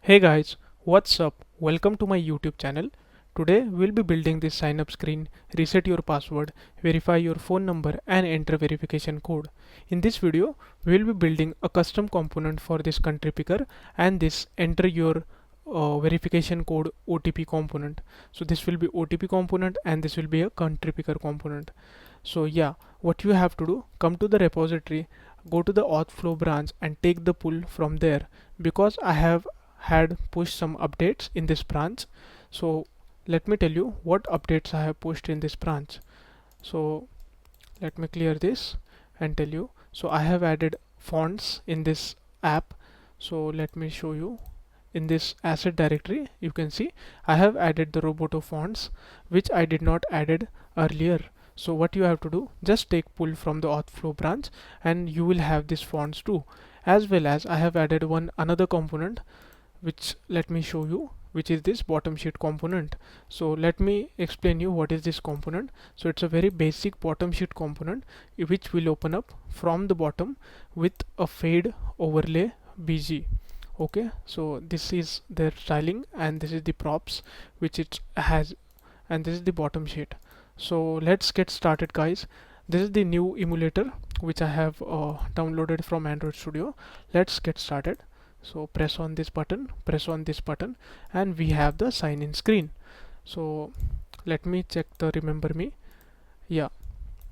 Hey guys, what's up? Welcome to my YouTube channel. Today we'll be building this sign up screen, reset your password, verify your phone number and enter verification code. In this video, we'll be building a custom component for this country picker and this enter your verification code OTP component. So this will be OTP component and this will be a country picker component. So yeah, what you have to do, come to the repository, go to the auth flow branch and take the pull from there because I have had pushed some updates in this branch. So let me tell you what updates I have pushed in this branch. So let me clear this and tell you. So I have added fonts in this app. So let me show you. In this asset directory, you can see I have added the Roboto fonts which I did not added earlier. So what you have to do, just take pull from the auth flow branch and you will have these fonts too. As well as I have added one another component which let me show you, which is this bottom sheet component. So let me explain you what is this component. So it's a very basic bottom sheet component which will open up from the bottom with a fade overlay BG. Okay, so this is their styling and this is the props which it has, and this is the bottom sheet. So let's get started guys. This is the new emulator which I have downloaded from Android Studio. Let's get started. So press on this button, and we have the sign in screen. So let me check the remember me. Yeah,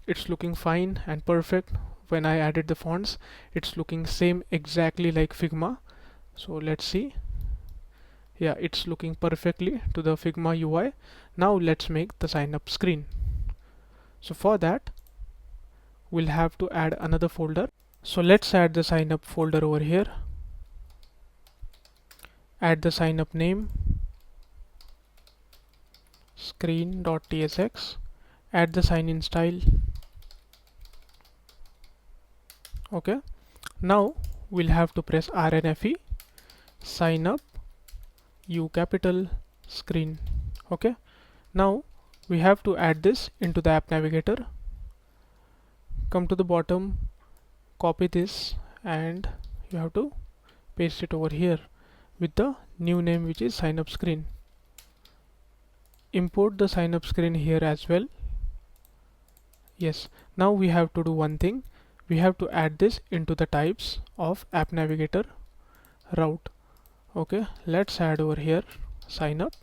it's looking fine and perfect. When I added the fonts, it's looking same exactly like Figma. So let's see. Yeah, it's looking perfectly to the Figma UI. Now let's make the sign up screen. So for that, we'll have to add another folder. So let's add the sign up folder over here. Add the sign up name, screen.tsx, add the sign in style. Okay, now we'll have to press RNFE, sign up, U capital, screen. Okay, now we have to add this into the app navigator. Come to the bottom, copy this, and you have to paste it over here with the new name which is sign up screen. Import the sign up screen here as well. Yes, now we have to do one thing. We have to add this into the types of app navigator route. Okay, let's add over here sign up.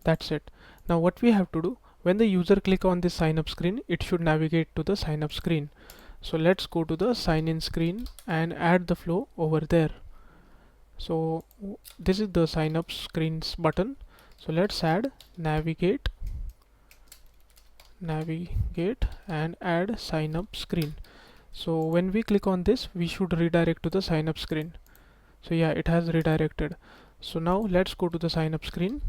That's it. Now what we have to do, when the user click on this sign up screen, it should navigate to the sign up screen. So let's go to the sign in screen and add the flow over there. So this is the sign up screens button. So let's add navigate and add sign up screen. So when we click on this, we should redirect to the sign up screen. So yeah, it has redirected. So now let's go to the sign up screen.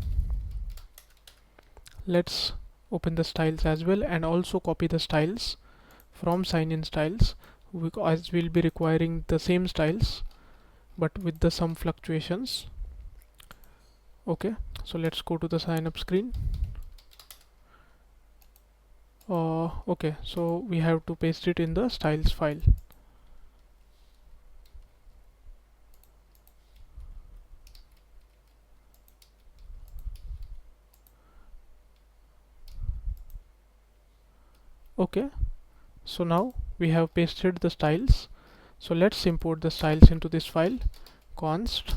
Let's open the styles as well and also copy the styles from sign in styles, as we'll be requiring the same styles but with the some fluctuations. Okay, so let's go to the sign up screen. Okay, so we have to paste it in the styles file. Okay, so now we have pasted the styles. So let's import the styles into this file. Const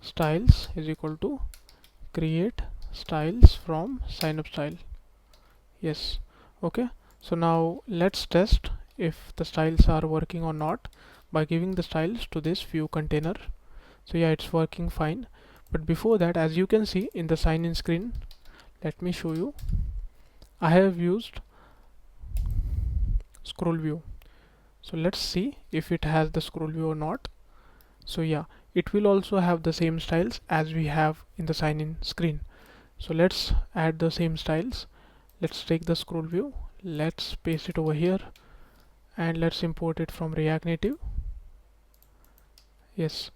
styles is equal to create styles from sign up style. Yes. Okay, so now let's test if the styles are working or not by giving the styles to this view container. So yeah, it's working fine. But before that, as you can see in the sign in screen, let me show you. I have used scroll view. So let's see if it has the scroll view or not. So yeah, it will also have the same styles as we have in the sign in screen. So let's add the same styles. Let's take the scroll view, let's paste it over here and let's import it from React Native. Yes,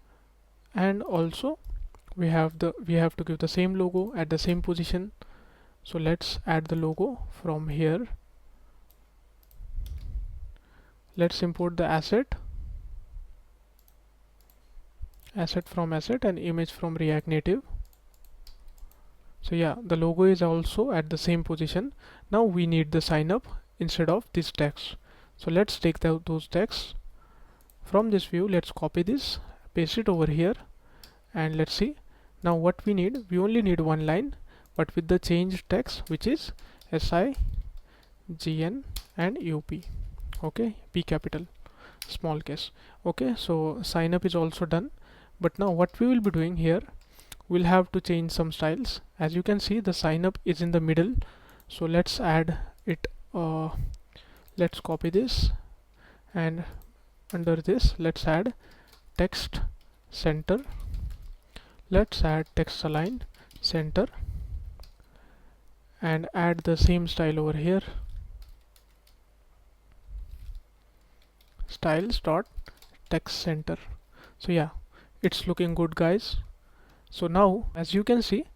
and also we have to give the same logo at the same position. So let's add the logo from here. Let's import the asset asset from asset and image from React Native. So yeah, the logo is also at the same position. Now we need the sign up instead of this text. So let's take those texts from this view. Let's copy this, paste it over here, and let's see. Now what we need, we only need one line, but with the change text, which is SIGN and UP. Okay, P capital, small case. Okay, so sign up is also done. But now what we will be doing here, we'll have to change some styles. As you can see, the sign up is in the middle, so let's add it. Let's copy this, and under this let's add text center. Let's add text align center and add the same style over here, styles dot text center. So yeah, it's looking good, guys. So now as you can see,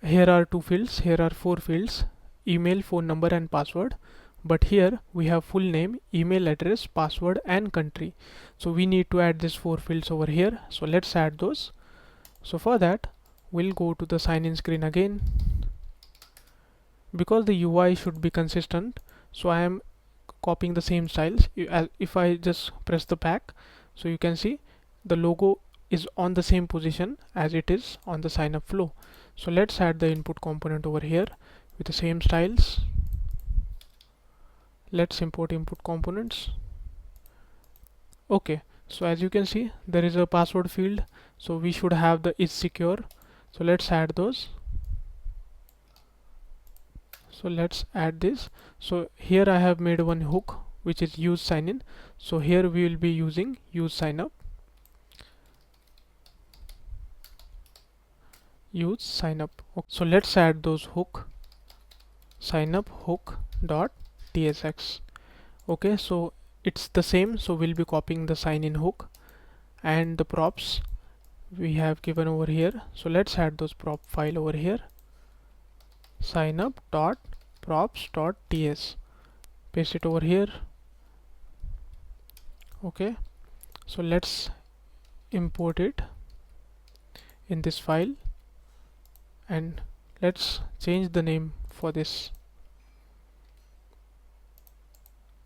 here are two fields, here are four fields: email, phone number and password. But here we have full name, email address, password and country. So we need to add these four fields over here. So let's add those. So for that, we'll go to the sign in screen again. Because the UI should be consistent, so I am copying the same styles. If I just press the back, so you can see the logo is on the same position as it is on the sign up flow. So let's add the input component over here with the same styles. Let's import input components. Okay, so as you can see, there is a password field, so we should have the is secure. So let's add those. So let's add this. So here I have made one hook which is use sign in. So here we will be using use sign up. Use sign up. Okay. So let's add those hook, sign up hook dot tsx. Okay, so it's the same, so we'll be copying the sign in hook and the props we have given over here. So let's add those prop file over here, sign up dot props dot ts, paste it over here. Okay, so let's import it in this file and let's change the name for this,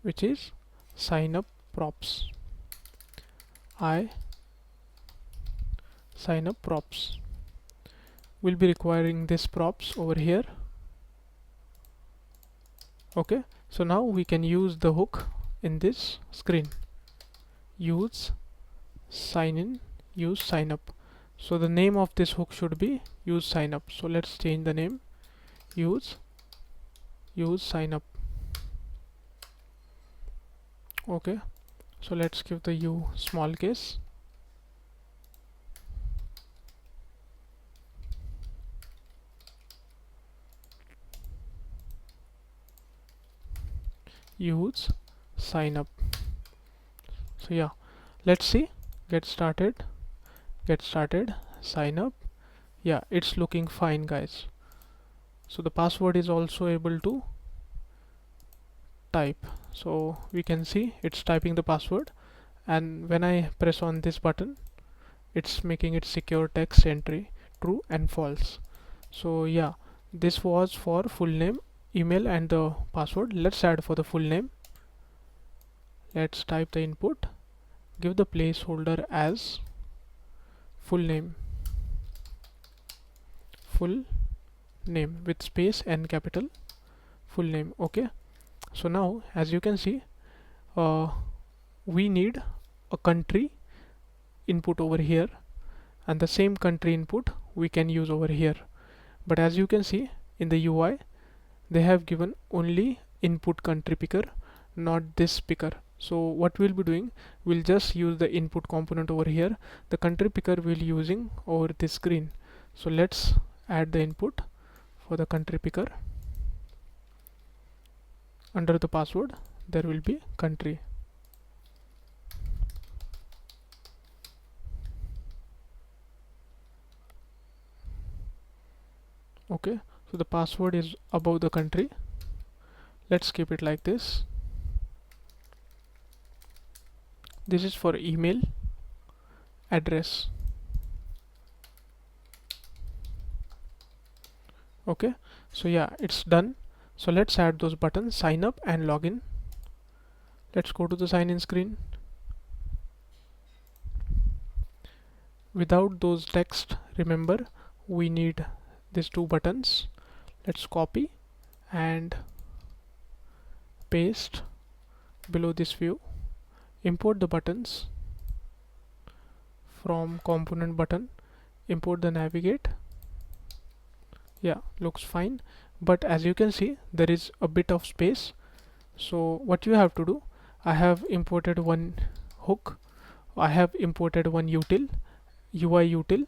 which is sign up props. Sign up props. We'll be requiring this props over here. Okay, so now we can use the hook in this screen. Use sign in, use sign up. So the name of this hook should be use sign up. So let's change the name, use sign up. Okay, so let's give the u small case. Use sign up. So yeah, let's see, get started, sign up. Yeah, it's looking fine, guys. So the password is also able to type, so we can see it's typing the password, and when I press on this button, it's making it secure text entry true and false. So yeah, this was for full name, email and the password. Let's add for the full name. Let's type the input, give the placeholder as full name with space and capital, full name. Okay, so now as you can see, we need a country input over here, and the same country input we can use over here. But as you can see in the UI, they have given only input country picker, not this picker. So what we'll be doing, we'll just use the input component over here. The country picker we'll using over this screen. So let's add the input for the country picker. Under the password there will be country. Okay, so the password is above the country. Let's keep it like this. This is for email address. Okay, so yeah, it's done. So let's add those buttons, sign up and login. Let's go to the sign in screen. Without those text, remember, we need these two buttons. Let's copy and paste below this view. Import the buttons from component button, import the navigate. Yeah, looks fine, but as you can see there is a bit of space. So what you have to do, I have imported one hook, I have imported one util, UI util,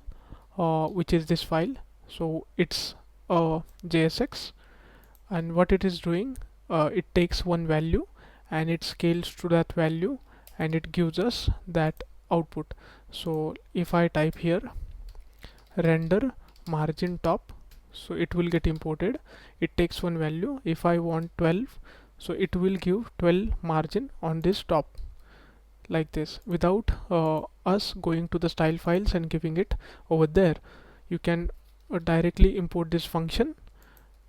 which is this file. So it's a JSX, and what it is doing, it takes one value and it scales to that value and it gives us that output. So if I type here render margin top, so it will get imported. It takes one value. If I want 12, so it will give 12 margin on this top, like this, without us going to the style files and giving it over there. You can directly import this function,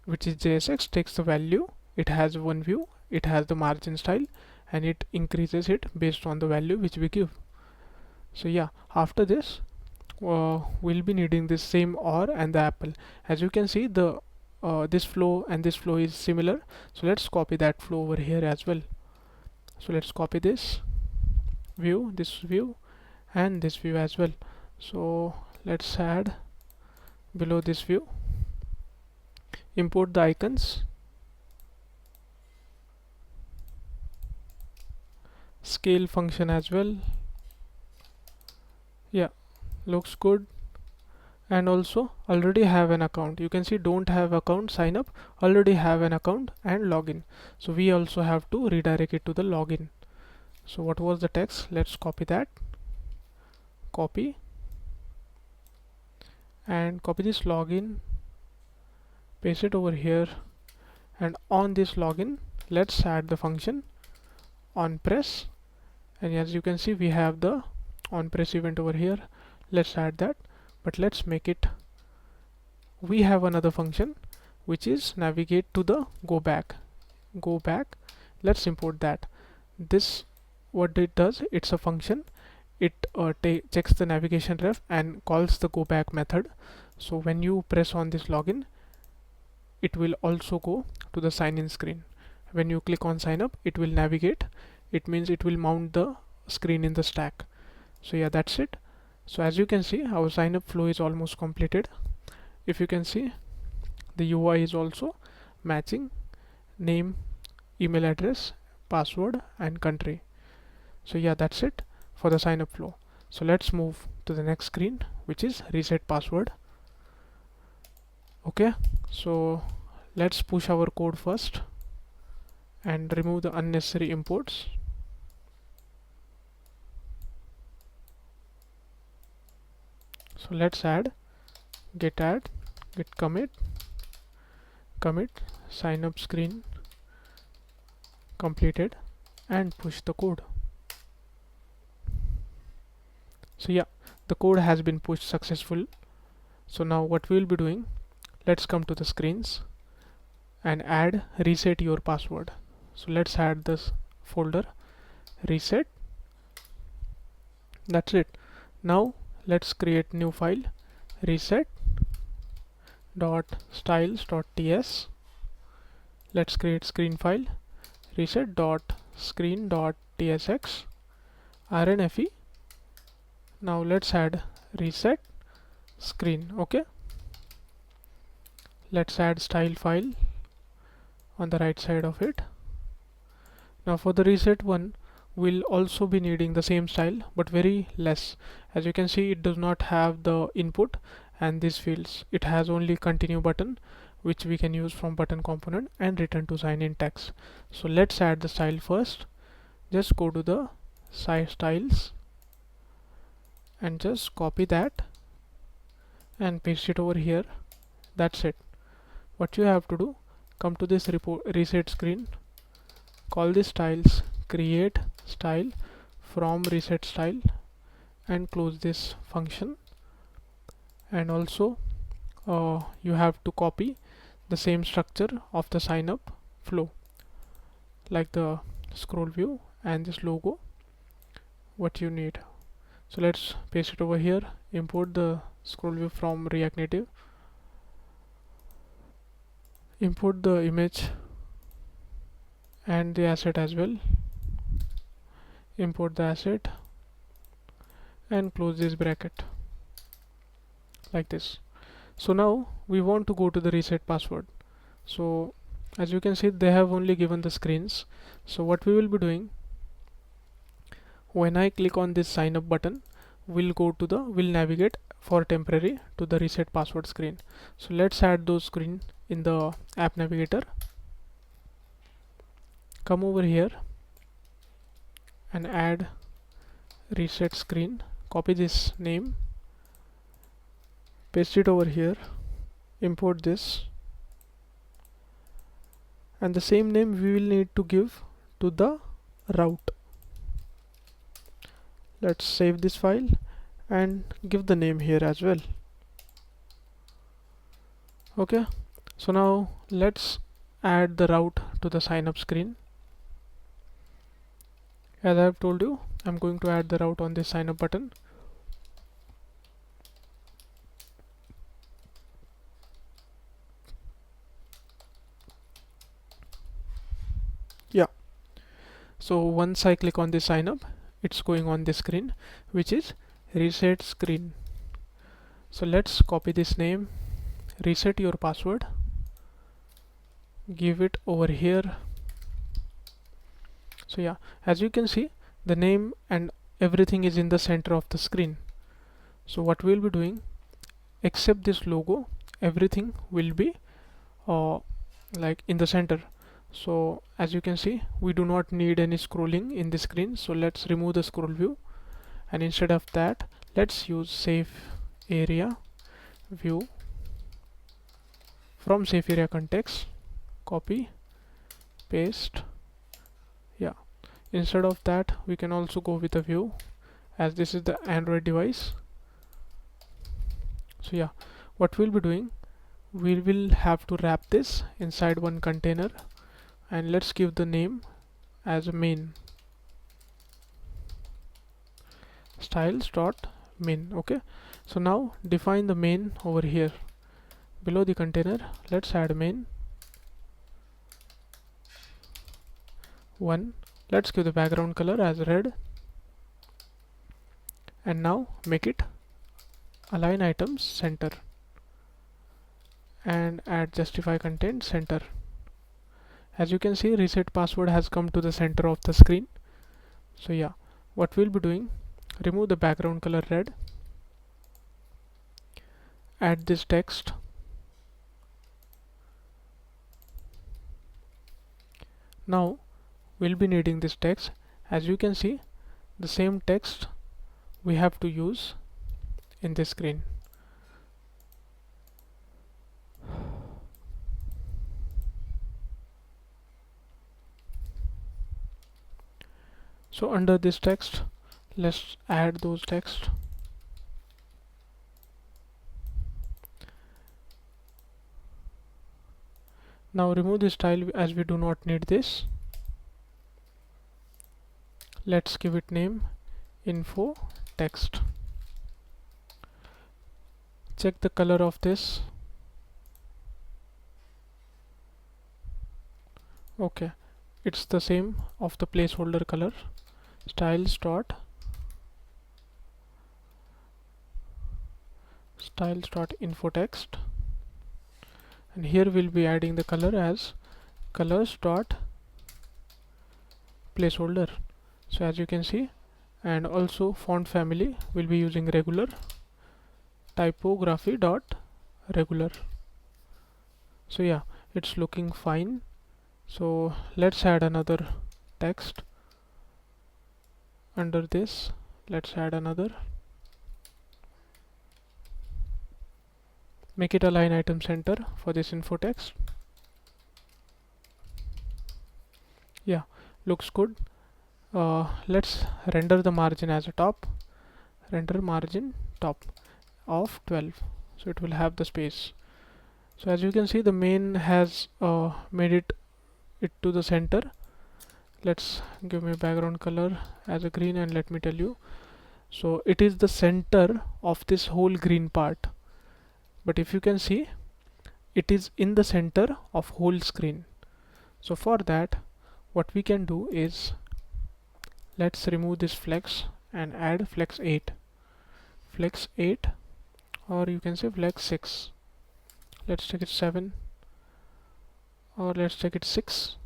which is JSX, takes the value, it has one view, it has the margin style, and it increases it based on the value which we give. So yeah, after this we'll be needing this same or and the apple. As you can see, the this flow and this flow is similar, so let's copy that flow over here as well. So let's copy this view and this view as well. So let's add below this view, import the icons, scale function as well. Yeah, looks good. And also already have an account. You can see don't have account, sign up, already have an account and login. So we also have to redirect it to the login. So what was the text? Let's copy that, copy and copy this login, paste it over here, and on this login let's add the function on press. And as you can see, we have the on press event over here. Let's add that, but let's make it, we have another function which is navigate to the go back. Let's import that. This, what it does, it's a function, it checks the navigation ref and calls the go back method. So when you press on this login, it will also go to the sign in screen. When you click on sign up, it will navigate, it means it will mount the screen in the stack. So yeah, that's it. So as you can see, our sign up flow is almost completed. If you can see, the UI is also matching name, email address, password and country. So yeah, that's it for the sign up flow. So let's move to the next screen, which is reset password. Okay, so let's push our code first and remove the unnecessary imports. So let's add get commit sign up screen completed and push the code. So yeah, the code has been pushed successful. So now what we will be doing, let's come to the screens and add reset your password. So let's add this folder reset. That's it. Now let's create new file, reset dot styles dot ts. Let's create screen file, reset dot screen dot tsx rnfe. Now let's add reset screen. Okay, let's add style file on the right side of it. Now for the reset one, we'll also be needing the same style but very less. As you can see, it does not have the input and these fields. It has only continue button, which we can use from button component, and return to sign in text. So let's add the style first. Just go to the size styles and just copy that and paste it over here. That's it. What you have to do, come to this reset screen, call this styles, create style from reset style and close this function. And also you have to copy the same structure of the sign up flow, like the scroll view and this logo what you need. So let's paste it over here, import the scroll view from React Native, import the image and the asset as well, import the asset and close this bracket like this. So now we want to go to the reset password. So as you can see, they have only given the screens. So what we will be doing, when I click on this sign up button, we'll navigate for temporary to the reset password screen. So let's add those screen in the app navigator. Come over here and add reset screen, copy this name, paste it over here, import this, and the same name we will need to give to the route. Let's save this file and give the name here as well. Okay, so now let's add the route to the sign up screen. As I have told you, I'm going to add the route on this sign up button. Yeah, so once I click on this sign up, it's going on this screen, which is reset screen. So let's copy this name, reset your password, give it over here. So yeah, as you can see, the name and everything is in the center of the screen. So what we'll be doing, except this logo, everything will be like in the center. So as you can see, we do not need any scrolling in the screen. So let's remove the scroll view, and instead of that, let's use safe area view from safe area context, copy, paste. Yeah, instead of that, we can also go with a view, as this is the Android device. So yeah, what we'll be doing, we will have to wrap this inside one container, and let's give the name as a main, styles.main. Okay, so now define the main over here below the container. Let's add main 1. Let's give the background color as red, and now make it align items center and add justify content center. As you can see, reset password has come to the center of the screen. So yeah, what we'll be doing, remove the background color red, add this text, now we'll be needing this text. As you can see, the same text we have to use in this screen. So under this text, let's add those text. Now remove this style as we do not need this. Let's give it name info text. Check the color of this. Okay, it's the same of the placeholder color. styles.info text, and here we'll be adding the color as colors.placeholder. So as you can see, and also font family will be using regular, typography.regular. So yeah, it's looking fine. So let's add another text under this. Let's add another, make it align item center for this info text. Yeah, looks good. Let's render the margin as a top, render margin top of 12, so it will have the space. So as you can see, the main has made it to the center. Let's give me background color as a green, and let me tell you, so it is the center of this whole green part. But if you can see, it is in the center of whole screen. So for that, what we can do is, let's remove this flex and add flex 8, or you can say flex 6. Let's take it 7, or let's take it 6.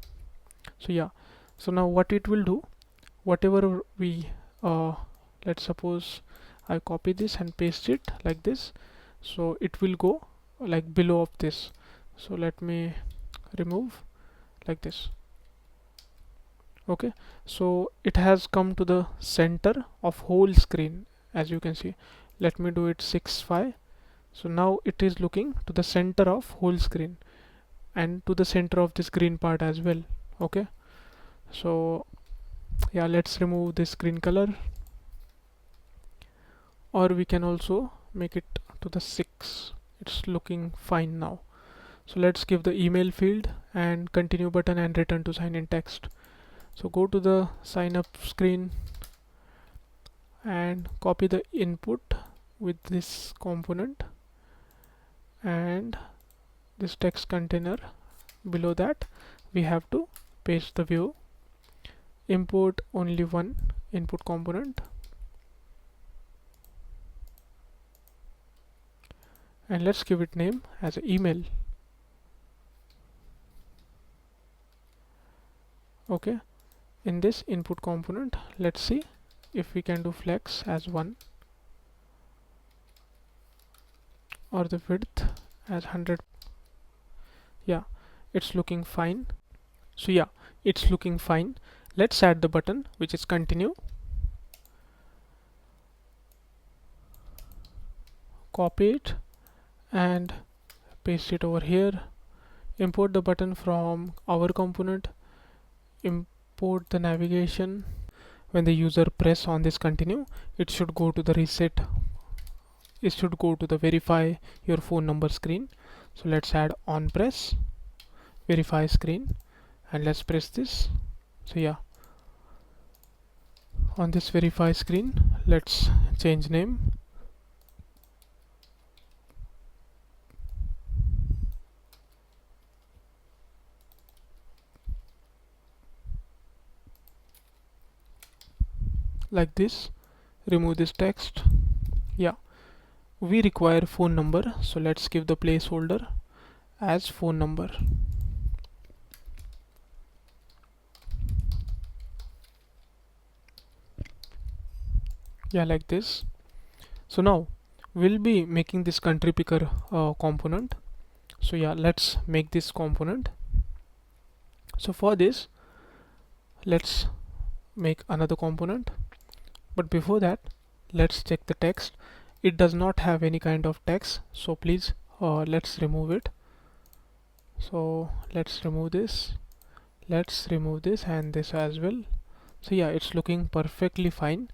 So yeah, so now what it will do, whatever we let's suppose I copy this and paste it like this, so it will go like below of this. So let me remove like this. Okay, so it has come to the center of whole screen, as you can see. Let me do it 6 5. So now it is looking to the center of whole screen and to the center of this green part as well. Okay, so yeah, let's remove this green color, or we can also make it to the 6. It's looking fine now. So let's give the email field and continue button and return to sign in text. So go to the sign up screen and copy the input with this component and this text container. Below that, we have to paste the view, import only one input component, and let's give it name as email. Okay, in this input component, let's see if we can do flex as 1, or the width as 100. Yeah, it's looking fine. So yeah, it's looking fine. Let's add the button, which is continue. Copy it and paste it over here. Import the button from our component. Import the navigation. When the user press on this continue, it should go to the reset. It should go to the verify your phone number screen. So let's add on press verify screen, and let's press this. So yeah, on this verify screen, let's change name. Like this. Remove this text. Yeah, we require phone number, so let's give the placeholder as phone number. Yeah, like this. So now we'll be making this country picker component. So yeah, let's make this component. So for this, let's make another component, but before that, let's check the text. It does not have any kind of text, so please let's remove it. So let's remove this, and this as well. So yeah, it's looking perfectly fine.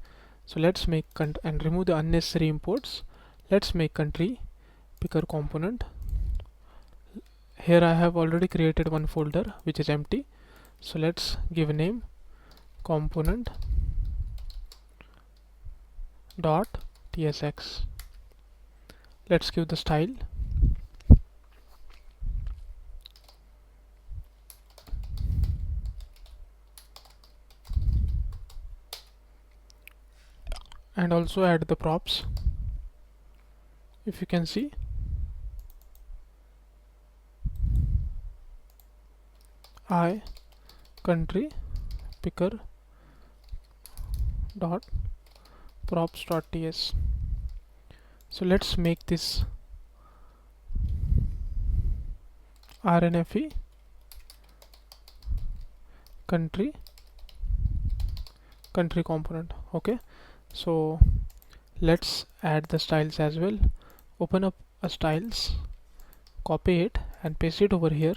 So let's make and remove the unnecessary imports. Let's make country picker component. Here I have already created one folder which is empty, so let's give a name component dot tsx. Let's give the style, and also add the props. If you can see, I country picker dot props dot ts. So let's make this RNFE country component. Okay, so let's add the styles as well. Open up a styles, copy it and paste it over here.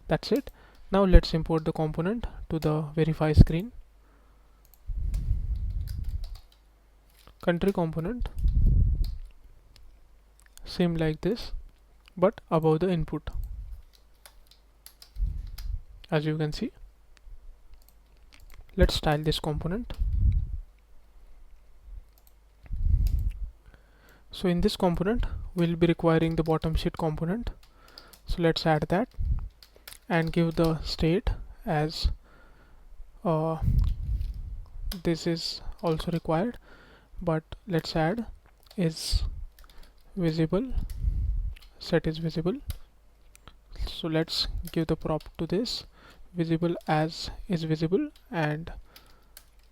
That's it. Now let's import the component to the verify screen. Country component, same like this, but above the input, as you can see. Let's style this component. So in this component we'll be requiring the bottom sheet component, so let's add that and give the state as this is also required, but let's add is visible, set is visible. So let's give the prop to this, visible as is visible and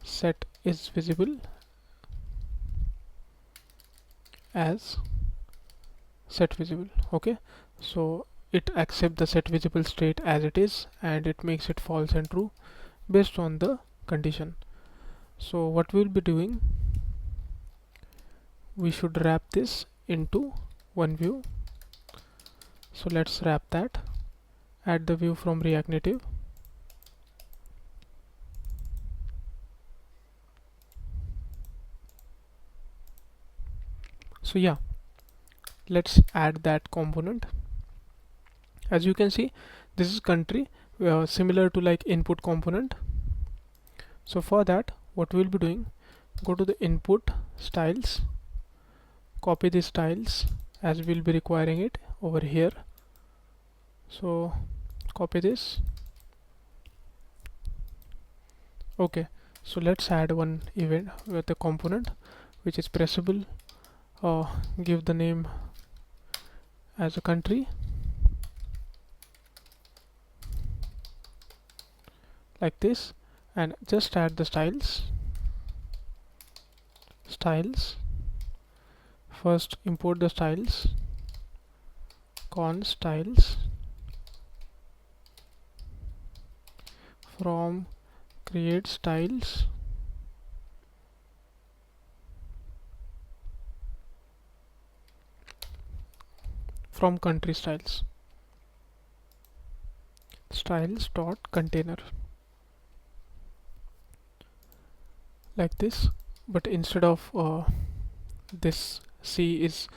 set is visible as set visible. Okay, so it accepts the set visible state as it is and it makes it false and true based on the condition. So what we'll be doing, we should wrap this into one view. So let's wrap that, add the view from React Native. So yeah, let's add that component. As you can see, this is country, similar to like input component. So for that, what we'll be doing, go to the input styles, copy the styles as we'll be requiring it over here. So copy this. Okay, so let's add one event with the component which is pressable. Give the name as a country, like this, and just add the styles. First import the styles, const styles from create styles from country styles dot container, like this. But instead of this C is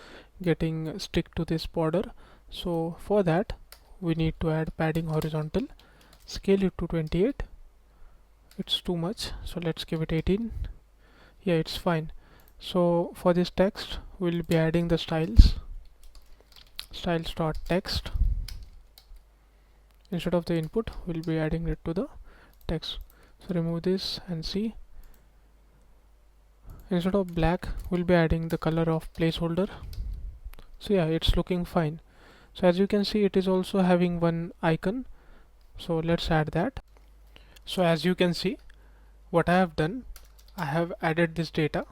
getting stick to this border, so for that we need to add padding horizontal, scale it to 28. It's too much, so let's give it 18. Yeah, it's fine. So for this text we'll be adding the styles dot text. Instead of the input we'll be adding it to the text. So remove this and see, instead of black we'll be adding the color of placeholder. So yeah, it's looking fine. So as you can see, it is also having one icon, so let's add that. So as you can see, what I have done, I have added this data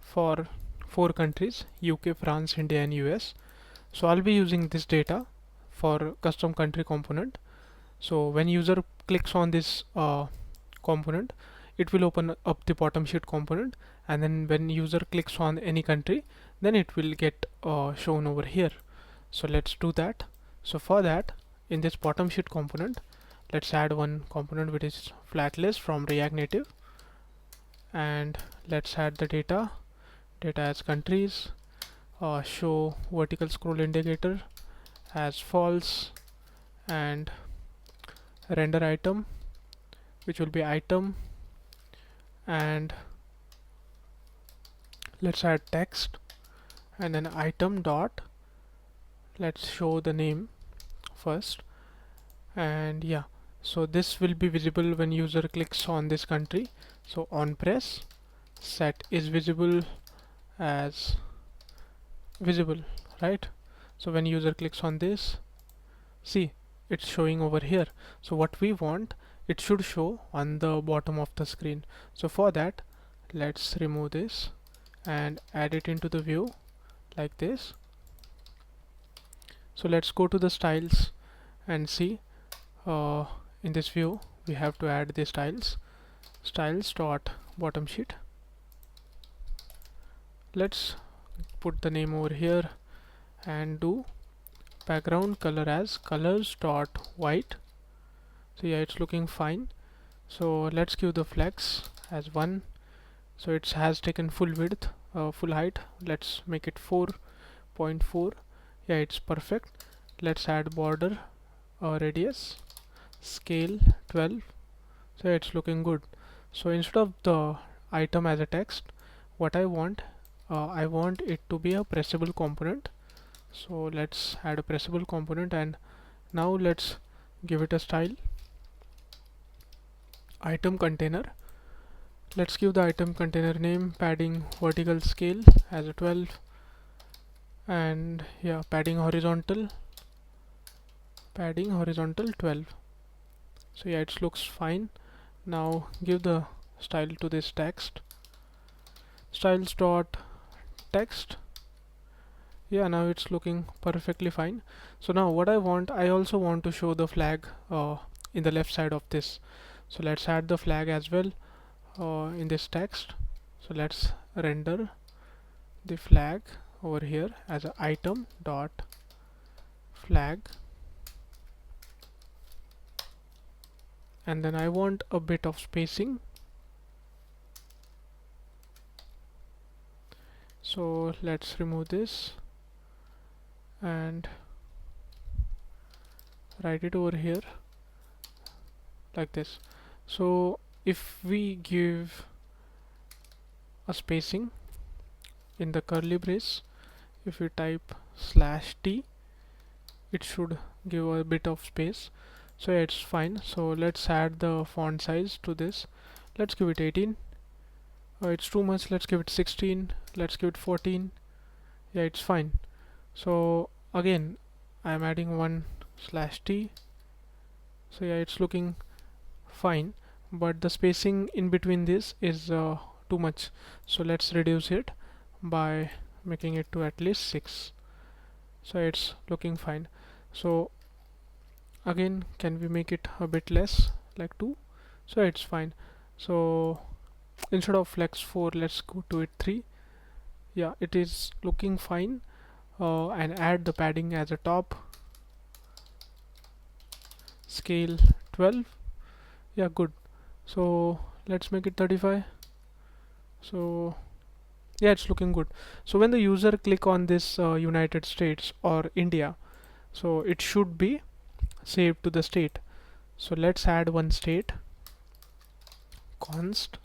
for 4 countries: UK, France, India and US. So I'll be using this data for custom country component. So when user clicks on this component, it will open up the bottom sheet component, and then when user clicks on any country, then it will get shown over here. So let's do that. So for that, in this bottom sheet component, let's add one component which is flat list from React Native, and let's add the data as countries, show vertical scroll indicator as false, and render item which will be item, and let's add text, and then item dot, let's show the name first. And yeah, so this will be visible when user clicks on this country. So on press, set is visible as visible, right? So when user clicks on this, see, it's showing over here. So what we want, it should show on the bottom of the screen. So for that, let's remove this and add it into the view like this. So let's go to the styles and see, in this view we have to add the styles dot bottom sheet. Let's put the name over here and do background color as colors dot white. So yeah, it's looking fine. So let's give the flex as 1. So it has taken full width, full height. Let's make it 4.4. Yeah, it's perfect. Let's add border radius scale 12. So it's looking good. So instead of the item as a text, what I want it to be a pressable component. So let's add a pressable component, and now let's give it a style item container. Let's give the item container name padding vertical scale as a 12, and yeah, padding horizontal 12. So yeah, it looks fine. Now give the style to this text, styles dot text. Yeah, now it's looking perfectly fine. So now what I also want to show the flag in the left side of this. So let's add the flag as well in this text. So let's render the flag over here as an item dot flag, and then I want a bit of spacing. So let's remove this and write it over here like this. So if we give a spacing in the curly brace, if we type /t, it should give a bit of space. So yeah, it's fine. So let's add the font size to this. Let's give it 18. It's too much. Let's give it 16. Let's give it 14. Yeah, it's fine. So again, I'm adding one /t. So yeah, it's looking fine, but the spacing in between this is too much. So let's reduce it by making it to at least 6. So it's looking fine. So again, can we make it a bit less, like 2? So it's fine. So instead of flex 4, let's go to it 3. Yeah, it is looking fine. And add the padding as a top, scale 12. Yeah, good. So let's make it 35. So yeah, it's looking good. So when the user click on this United States or India, so it should be saved to the state. So let's add one state, const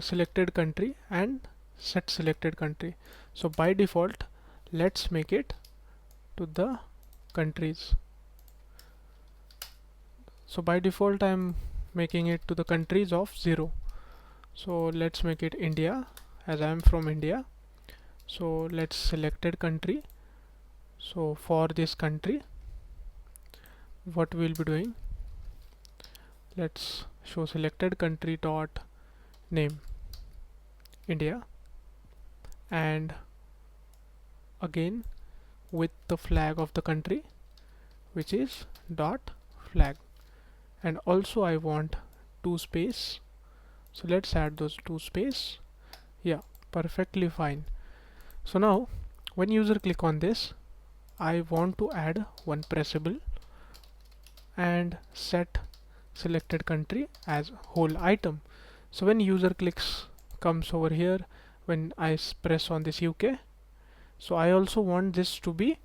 selected country and set selected country. So by default, let's make it to the countries. So by default, I'm making it to the countries of 0. So let's make it India, as I am from India. So let's selected country. So for this country, what we'll be doing, let's show selected country dot name India, and again with the flag of the country, which is dot flag, and also I want 2 space. So let's add those 2 space. Yeah, perfectly fine. So now when user click on this, I want to add one pressable and set selected country as whole item. So when user comes over here, when I press on this UK, so I also want this to be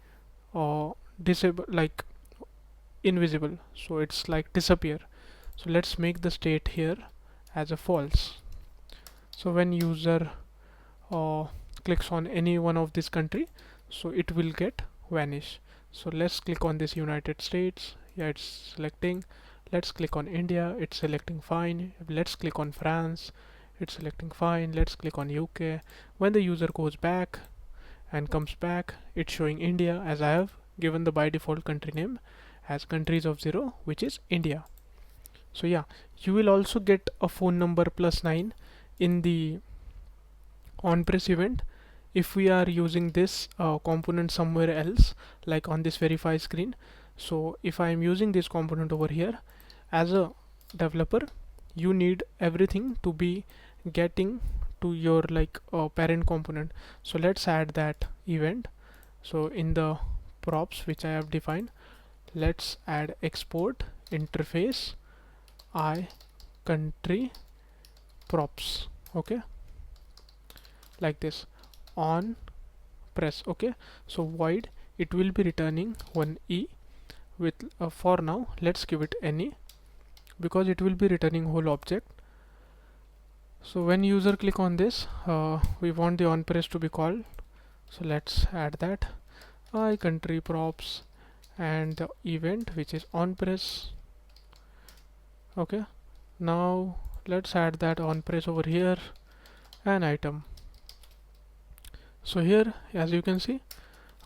disable, like invisible, so it's like disappear. So let's make the state here as a false. So when user clicks on any one of this country, so it will get vanish. So let's click on this United States. Yeah, it's selecting. Let's click on India. It's selecting fine. Let's click on France. It's selecting fine. Let's click on UK. When the user goes back and comes back, it's showing India, as I have given the by default country name as countries of 0, which is India. So yeah, you will also get a phone number +9 in the onPress event if we are using this component somewhere else, like on this verify screen. So if I am using this component over here, as a developer, you need everything to be getting to your like parent component. So let's add that event. So in the props which I have defined, let's add export interface I country props. Okay, like this. on press. Okay, so void, it will be returning one e with for now let's give it any, because it will be returning whole object. So when user click on this, we want the on press to be called, so let's add that I country props and the event which is on press. Okay, now let's add that on press over here, an item. So here as you can see,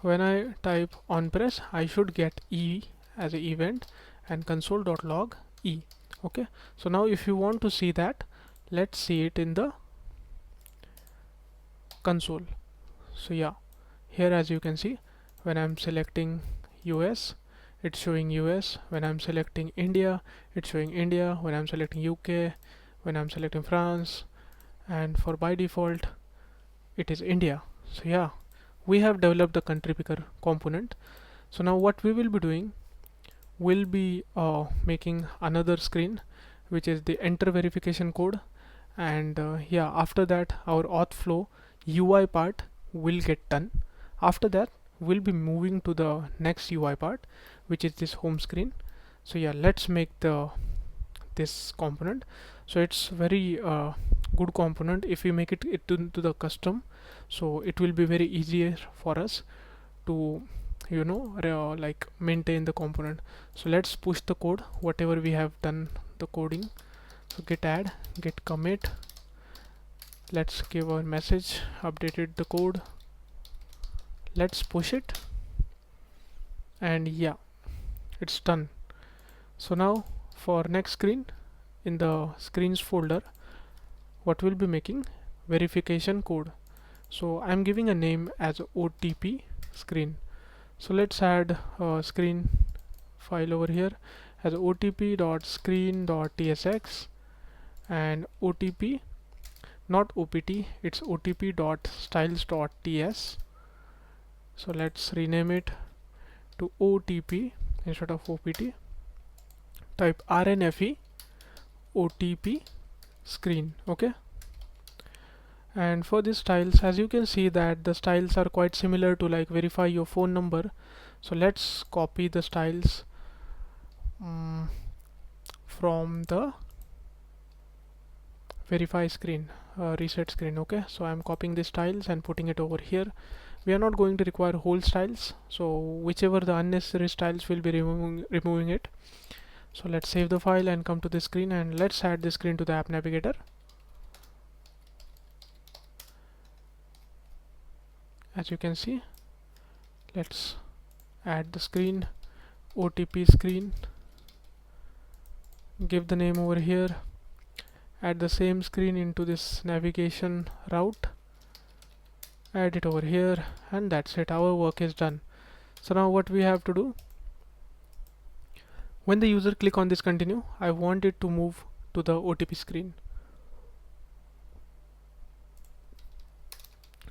when I type on press I should get e as an event and console.log e. Okay, so now if you want to see that, let's see it in the console. So yeah, here as you can see, when I'm selecting US, it's showing US. When I'm selecting India, it's showing India. When I'm selecting UK, when I'm selecting France, and for by default it is India. So yeah, we have developed the country picker component. So now what we will be doing, we'll be making another screen which is the enter verification code, and yeah, after that our auth flow UI part will get done. After that we'll be moving to the next UI part, which is this home screen. So yeah, let's make this component. So it's very good component. If we make it into the custom, so it will be very easier for us to like maintain the component. So let's push the code whatever we have done the coding. So git add, git commit, let's give our message updated the code, let's push it, and yeah, it's done. So now for next screen, in the screens folder, what we'll be making, verification code. So I'm giving a name as OTP screen. So let's add a screen file over here as otp.screen.tsx and OTP, not OPT, it's otp.styles.ts. so let's rename it to OTP instead of OPT. Type RNFE OTP screen. Okay, and for these styles, as you can see that the styles are quite similar to like verify your phone number. So let's copy the styles from the verify screen, reset screen. Okay, so I'm copying the styles and putting it over here. We are not going to require whole styles, so whichever the unnecessary styles will be removing it. So let's save the file and come to the screen, and let's add the screen to the app navigator. As you can see, let's add the screen, OTP screen, give the name over here, add the same screen into this navigation route, add it over here, and that's it, our work is done. So now what we have to do, when the user click on this continue, I want it to move to the OTP screen.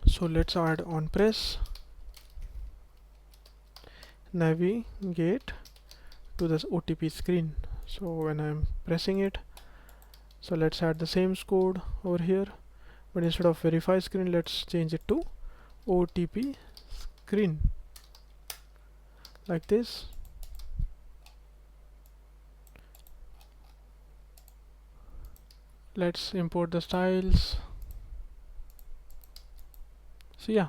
So let's add on press, navigate to this OTP screen. So when I'm pressing it, so let's add the same code over here, but instead of verify screen, let's change it to OTP screen, like this. Let's import the styles. So yeah,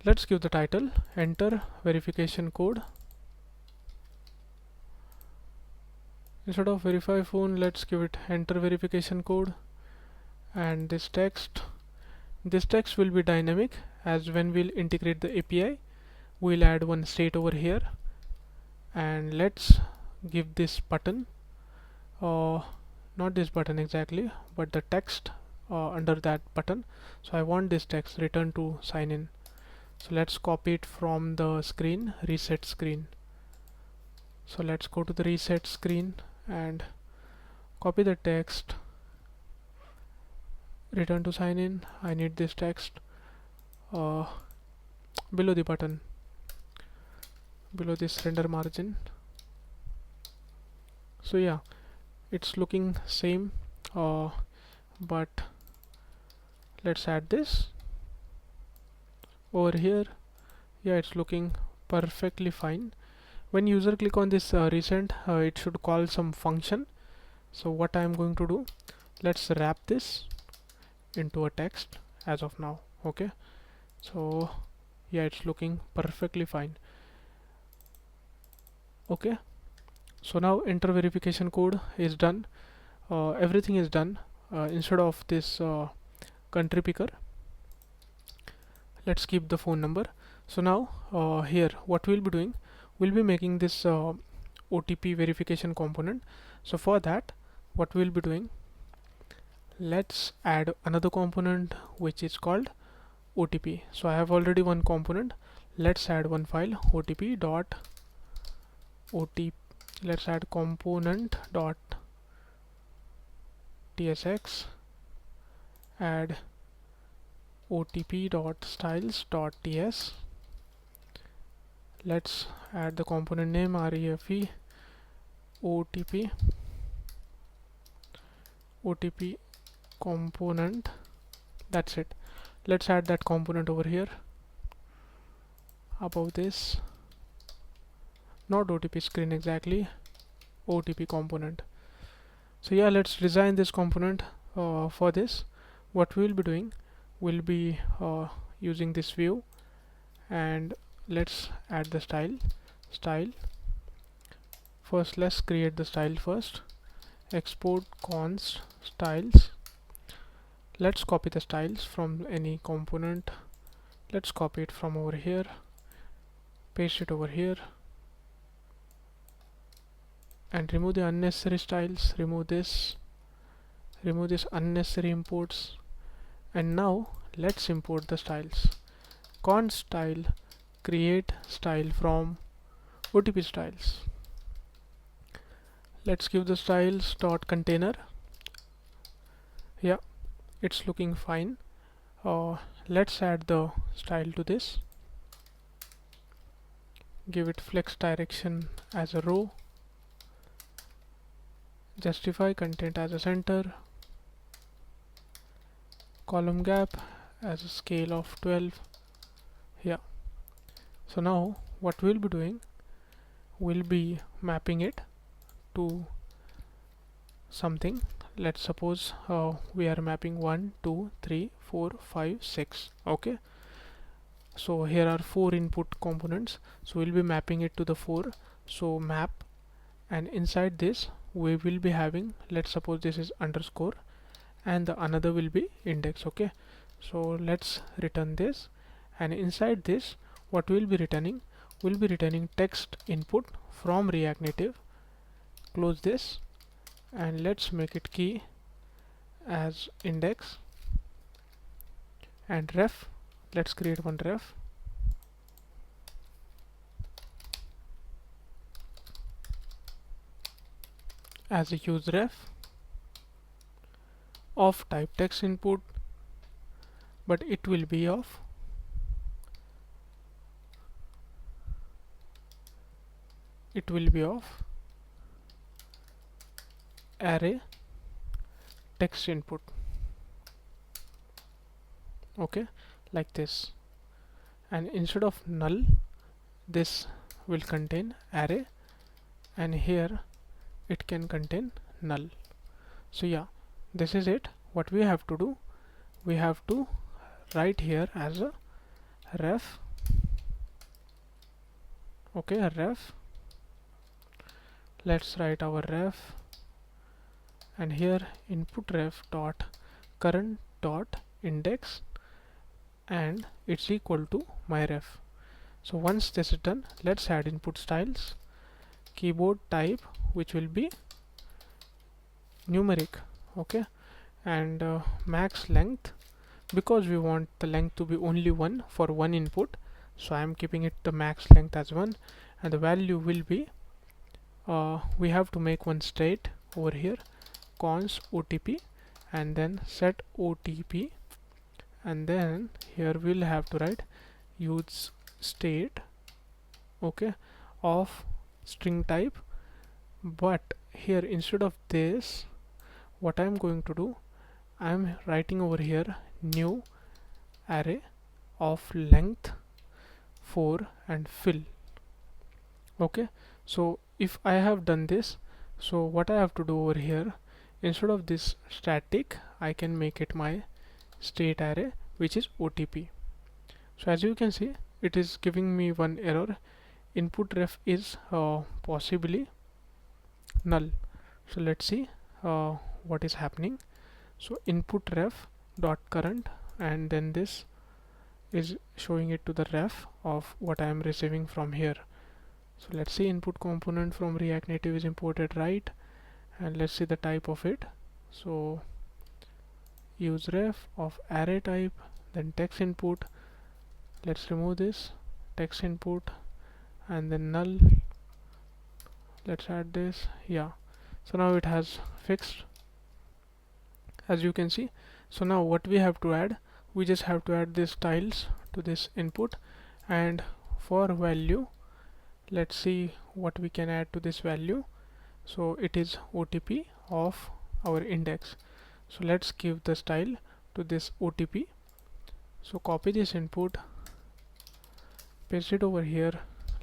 let's give the title enter verification code. Instead of verify phone, let's give it enter verification code. And this text will be dynamic, as when we'll integrate the API, we'll add one state over here. And let's give this button, not this button exactly, but the text under that button. So I want this text return to sign in. So let's copy it from the screen, reset screen. So let's go to the reset screen and copy the text, return to sign in. I need this text below the button, below this render margin. So yeah, it's looking same, but let's add this. over here, yeah, it's looking perfectly fine. When user click on this recent, it should call some function. So what I'm going to do, let's wrap this into a text as of now. Okay, so yeah, it's looking perfectly fine. Okay, so now enter verification code is done. Everything is done. Instead of this country picker, let's keep the phone number. So now here what we'll be doing, we'll be making this OTP verification component. So for that, what we'll be doing, let's add another component which is called OTP. So I have already one component. Let's add one file, OTP dot OTP. Let's add component dot tsx, add OTP dot styles dot ts. Let's add the component name REFE OTP component. That's it. Let's add that component over here above this, not OTP screen exactly, OTP component. So yeah, let's design this component. For this, what we'll be doing, we'll be using this view, and let's add the style. First, let's create the style first. Export const styles. Let's copy the styles from any component. Let's copy it from over here, paste it over here, and remove the unnecessary styles. Remove this unnecessary imports. And now let's import the styles. Const style create style from OTP styles. Let's give the styles dot container. Yeah, it's looking fine. Let's add the style to this. Give it flex direction as a row. Justify content as a center. Column gap as a scale of 12. Yeah. So now what we'll be doing, we'll be mapping it to something. Let's suppose we are mapping 1 2 3 4 5 6. Okay, so here are 4 input components, so we'll be mapping it to the 4. So map, and inside this we will be having, let's suppose this is underscore, and the another will be index. Okay, so let's return this, and inside this what we'll be returning, we'll be returning text input from React Native. Close this, and let's make it key as index, and ref, let's create one ref. As a use ref of type text input, but it will be of array text input. Okay, like this, and instead of null, this will contain array, and here it can contain null. So yeah, this is it. What we have to do, we have to write here as a ref. Okay, a ref. Let's write our ref, and here input ref dot current dot index, and it's equal to my ref. So once this is done, let's add input styles, keyboard type, which will be numeric. Okay, and max length, because we want the length to be only 1 for one input, so I am keeping it the max length as 1, and the value will be we have to make one state over here, const OTP, and then set OTP, and then here we'll have to write use state, okay, of string type. But here instead of this, what I'm going to do, I'm writing over here new array. of length 4 and fill. Okay, so if I have done this, so what I have to do over here, instead of this static, I can make it my state array, which is OTP. So as you can see, it is giving me one error. Input ref is possibly null. So let's see what is happening. So input ref dot current, and then this is showing it to the ref of what I am receiving from here. So let's see, input component from React Native is imported, right? And let's see the type of it. So use ref of array type, then text input. Let's remove this text input, and then null. Let's add this. Yeah, so now it has fixed, as you can see. So now what we have to add, we just have to add these styles to this input, and for value, let's see what we can add to this value. So it is OTP of our index. So let's give the style to this OTP. So copy this input, paste it over here.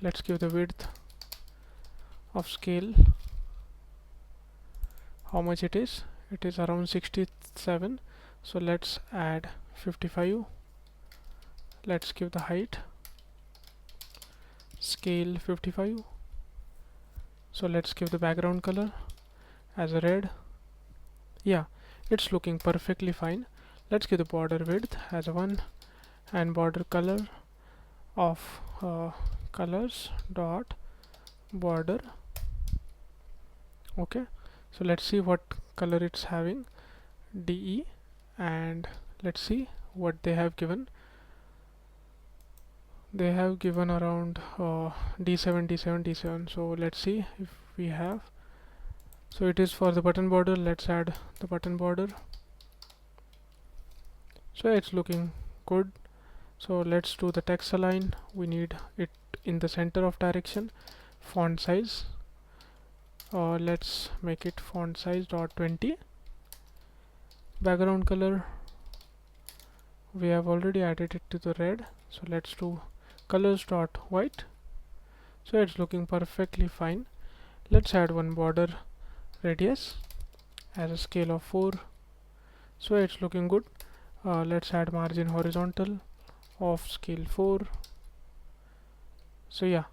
Let's give the width of scale. How much it is? It is around 67. So let's add 55. Let's give the height, scale 55. So let's give the background color as a red. Yeah, it's looking perfectly fine. Let's give the border width as a 1, and border color of colors dot border. Okay, so let's see what color it's having, DE, and let's see what they have given. They have given around D7, D7, D7. So let's see if we have. So it is for the button border. Let's add the button border. So it's looking good. So let's do the text align. We need it in the center of direction. Font size, let's make it font size .20. Background color, we have already added it to the red, so let's do colors.white. So it's looking perfectly fine. Let's add one border radius as a scale of 4. So it's looking good. Let's add margin horizontal of scale 4. So yeah,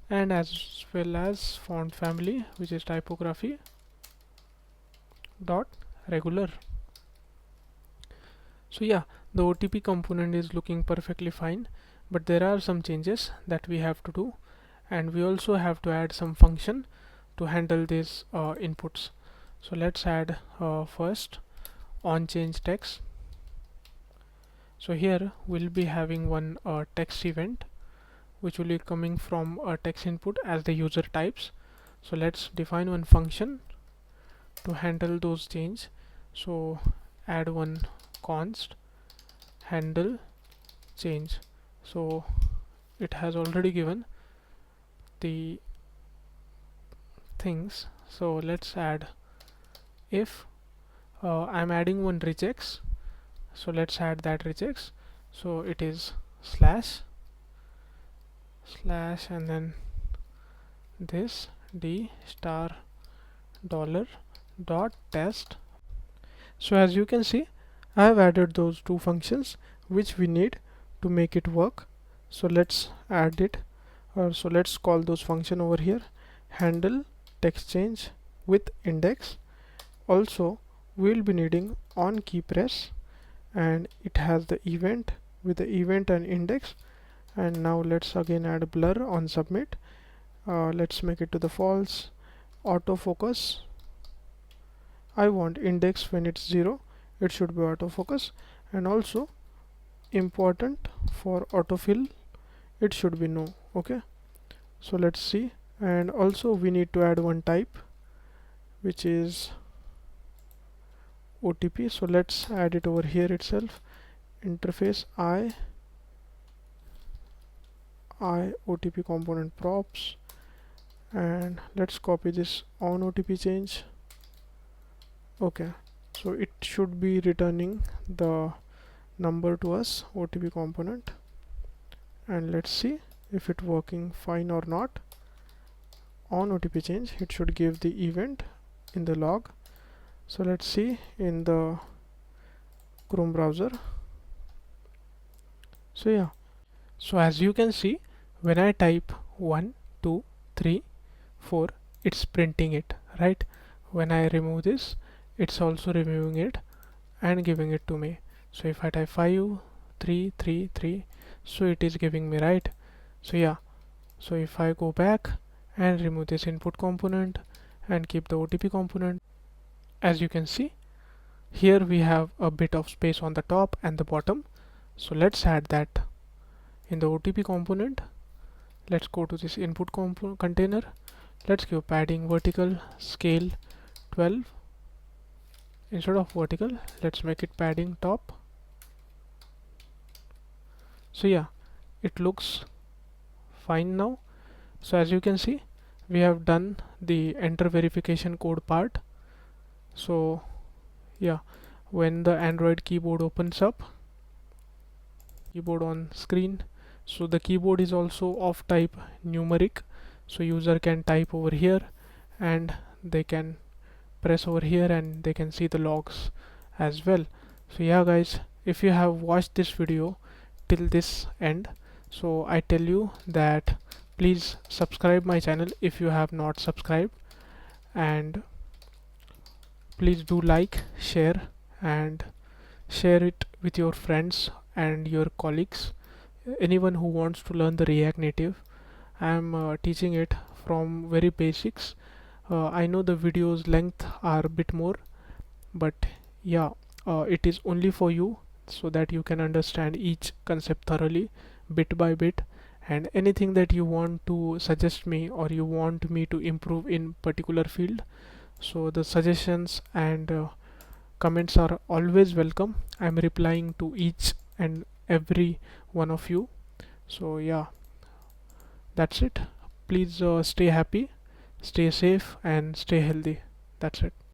and as well as font family, which is typography dot regular. So yeah, the OTP component is looking perfectly fine, but there are some changes that we have to do, and we also have to add some function to handle these inputs. So let's add first on change text. So here we'll be having one text event which will be coming from a text input as the user types. So let's define one function to handle those change. So add one const handle change. So it has already given the things. So let's add if I'm adding one regex. So let's add that regex. So it is slash and then this d star dollar dot test. So as you can see, I have added those two functions which we need to make it work. So let's add it, so let's call those function over here. Handle text change with index. Also we'll be needing on key press, and it has the event with the event and index. And now let's again add a blur on submit. Let's make it to the false. Autofocus, I want index when it's 0, it should be autofocus. And also important for autofill, it should be no. Okay, so let's see. And also we need to add one type which is OTP. So let's add it over here itself. Interface I OTP component props, and let's copy this on OTP change. Okay, so it should be returning the number to us, OTP component. and let's see if it working fine or not. On OTP change, it should give the event in the log. So let's see in the Chrome browser. So yeah, so as you can see, when I type 1 2 3 4, it's printing it, right? When I remove this, it's also removing it and giving it to me. So if I type 5 3 3 3, so it is giving me, right? So yeah, so if I go back and remove this input component and keep the OTP component, as you can see, here we have a bit of space on the top and the bottom. So let's add that in the OTP component. Let's go to this input container. Let's give padding vertical scale 12. Instead of vertical, let's make it padding top. So yeah, it looks fine now. So as you can see, we have done the enter verification code part. So yeah, when the Android keyboard opens up, keyboard on screen, so the keyboard is also of type numeric, so user can type over here and they can press over here and they can see the logs as well. So yeah guys, if you have watched this video till this end, so I tell you that please subscribe my channel if you have not subscribed, and please do like, share, and share it with your friends and your colleagues, anyone who wants to learn the React Native. I am teaching it from very basics. I know the videos length are a bit more, but yeah, it is only for you so that you can understand each concept thoroughly, bit by bit. And anything that you want to suggest me or you want me to improve in particular field, so the suggestions and comments are always welcome. I'm replying to each and every one of you. So yeah, that's it. Please stay happy, stay safe, and stay healthy. That's it.